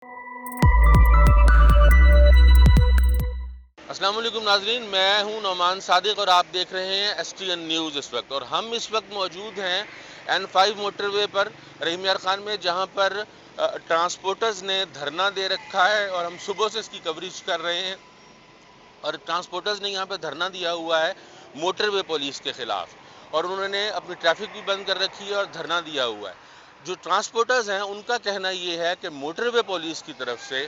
अस्सलाम वालेकुम नाजरीन, मैं हूं नौमान सादिक और आप देख रहे हैं STN न्यूज़ इस वक्त। और हम इस वक्त मौजूद हैं N5 मोटरवे पर रहीम यार खान में, जहां पर ट्रांसपोर्टर्स ने धरना दे रखा है और हम सुबह से इसकी कवरेज कर रहे हैं। और ट्रांसपोर्टर्स ने यहाँ पर धरना दिया हुआ है मोटरवे पुलिस के ख़िलाफ़, और उन्होंने अपनी ट्रैफिक भी बंद कर रखी है और धरना दिया हुआ है। जो ट्रांसपोर्टर्स हैं उनका कहना ये है कि मोटरवे पुलिस की तरफ से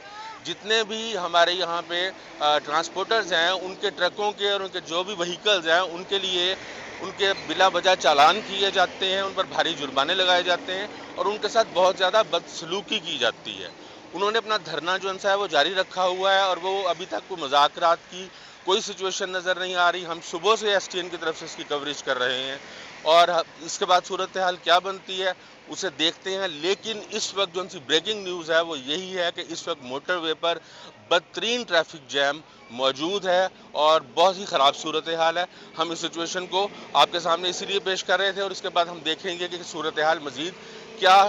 जितने भी हमारे यहाँ पे ट्रांसपोर्टर्स हैं, उनके ट्रकों के और उनके जो भी व्हीकल्स हैं, उनके लिए उनके बिला वजह चालान किए जाते हैं, उन पर भारी जुर्माने लगाए जाते हैं और उनके साथ बहुत ज़्यादा बदसलूकी की जाती है। उन्होंने अपना धरना जो है वो जारी रखा हुआ है और वो अभी तक कोई मुज़ाकरात की कोई सिचुएशन नज़र नहीं आ रही। हम सुबह से STN की तरफ से इसकी कवरेज कर रहे हैं और इसके बाद सूरत हाल क्या बनती है उसे देखते हैं। लेकिन इस वक्त जो सी ब्रेकिंग न्यूज़ है वो यही है कि इस वक्त मोटरवे पर बदतरीन ट्रैफिक जैम मौजूद है और बहुत ही ख़राब सूरत हाल है। हम इस सिचुएशन को आपके सामने इसीलिए पेश कर रहे थे और इसके बाद हम देखेंगे कि सूरत हाल मज़ीद क्या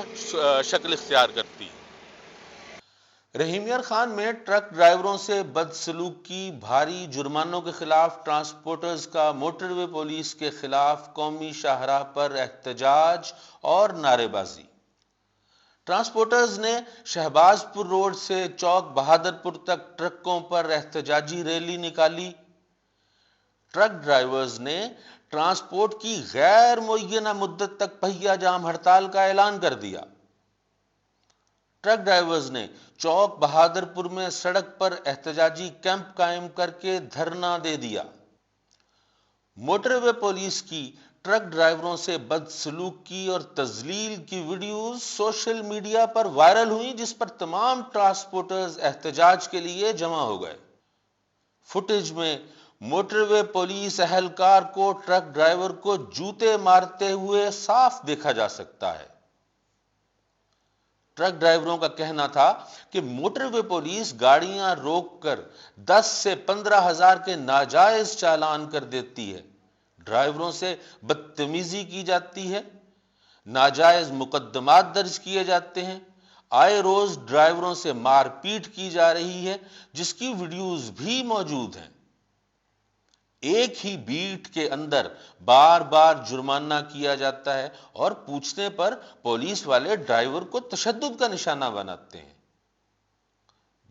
शक्ल इख्तियार करती है। रहीम यार खान में ट्रक ड्राइवरों से बदसलूकी, भारी जुर्मानों के खिलाफ ट्रांसपोर्टर्स का मोटरवे पुलिस के खिलाफ कौमी शाहराह पर एहतजाज और नारेबाजी। ट्रांसपोर्टर्स ने शहबाजपुर रोड से चौक बहादुरपुर तक ट्रकों पर एहतजाजी रैली निकाली। ट्रक ड्राइवर्स ने ट्रांसपोर्ट की गैर मुअय्यना मुद्दत तक पहिया जाम हड़ताल का ऐलान कर दिया। ट्रक ड्राइवर्स ने चौक बहादुरपुर में सड़क पर एहतजाजी कैंप कायम करके धरना दे दिया। मोटरवे पुलिस की ट्रक ड्राइवरों से बदसलूकी और तजलील की वीडियोस सोशल मीडिया पर वायरल हुई, जिस पर तमाम ट्रांसपोर्टर्स एहतजाज के लिए जमा हो गए। फुटेज में मोटरवे पुलिस एहलकार को ट्रक ड्राइवर को जूते मारते हुए साफ देखा जा सकता है। ट्रक ड्राइवरों का कहना था कि मोटरवे पुलिस गाड़ियां रोककर 10 से 15 हजार के नाजायज चालान कर देती है, ड्राइवरों से बदतमीजी की जाती है, नाजायज मुकदमात दर्ज किए जाते हैं, आए रोज ड्राइवरों से मारपीट की जा रही है, जिसकी वीडियोस भी मौजूद हैं। एक ही बीट के अंदर बार बार जुर्माना किया जाता है और पूछने पर पुलिस वाले ड्राइवर को तशद्दुद का निशाना बनाते हैं।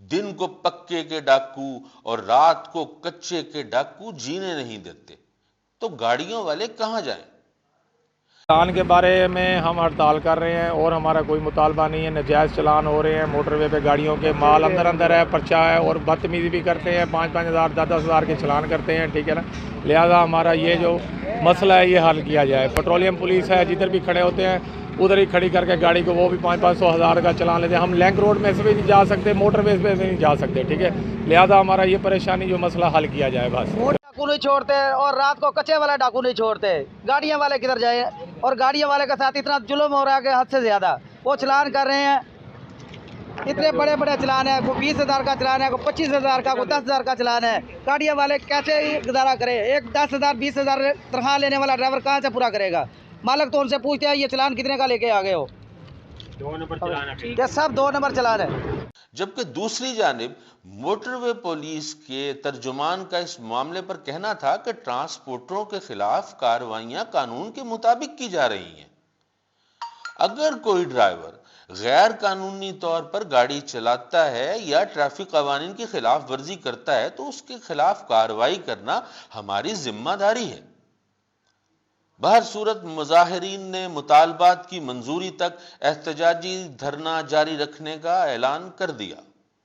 दिन को पक्के के डाकू और रात को कच्चे के डाकू जीने नहीं देते, तो गाड़ियों वाले कहां जाएं? चलान के बारे में हम हड़ताल कर रहे हैं और हमारा कोई मुतालबा नहीं है। नजायज़ चलान हो रहे हैं मोटरवे पे, गाड़ियों के माल अंदर अंदर है, पर्चा है और बदतमीज़ी भी करते हैं। 5-5 हज़ार 10-10 हज़ार के चलान करते हैं, ठीक है ना। लिहाजा हमारा ये जो मसला है ये हल किया जाए। पेट्रोलियम पुलिस है, जिधर भी खड़े होते हैं उधर ही खड़ी करके गाड़ी को वो भी 500-500 हज़ार का चलान लेते हैं। हम लिंक रोड में से भी नहीं जा सकते, मोटरवे पे से नहीं जा सकते, ठीक है। लिहाजा हमारा ये परेशानी जो मसला हल किया जाए बस। डाकू नहीं छोड़ते और रात को कच्चे वाला डाकू नहीं छोड़ते, गाड़ियां वाले किधर जाए। और गाड़ियां वाले के साथ इतना जुल्म हो रहा है कि हद से ज़्यादा। वो चलान कर रहे हैं, इतने बड़े बड़े चलान है, कोई 20 हज़ार का चलान है, कोई 25 हज़ार का, कोई 10 हज़ार का चलान है। गाड़ियां वाले कैसे गुजारा करें? एक 10 हज़ार 20 हज़ार तनख्वाह लेने वाला ड्राइवर कहाँ से पूरा करेगा? मालिक तो उनसे पूछते हैं ये चलान कितने का लेके आ गए हो? 2 नंबर चलान है, क्या सब 2 नंबर चलान है। जबकि दूसरी जानिब मोटरवे पुलिस के तर्जुमान का इस मामले पर कहना था कि ट्रांसपोर्टरों के खिलाफ कार्रवाइयां कानून के मुताबिक की जा रही हैं। अगर कोई ड्राइवर गैर कानूनी तौर पर गाड़ी चलाता है या ट्रैफिक कवानीन की खिलाफ वर्जी करता है तो उसके खिलाफ कार्रवाई करना हमारी जिम्मेदारी है। बहर सूरत मुजाहिरीन ने मुतालबात की मंजूरी तक एहतजाजी धरना जारी रखने का ऐलान कर दिया।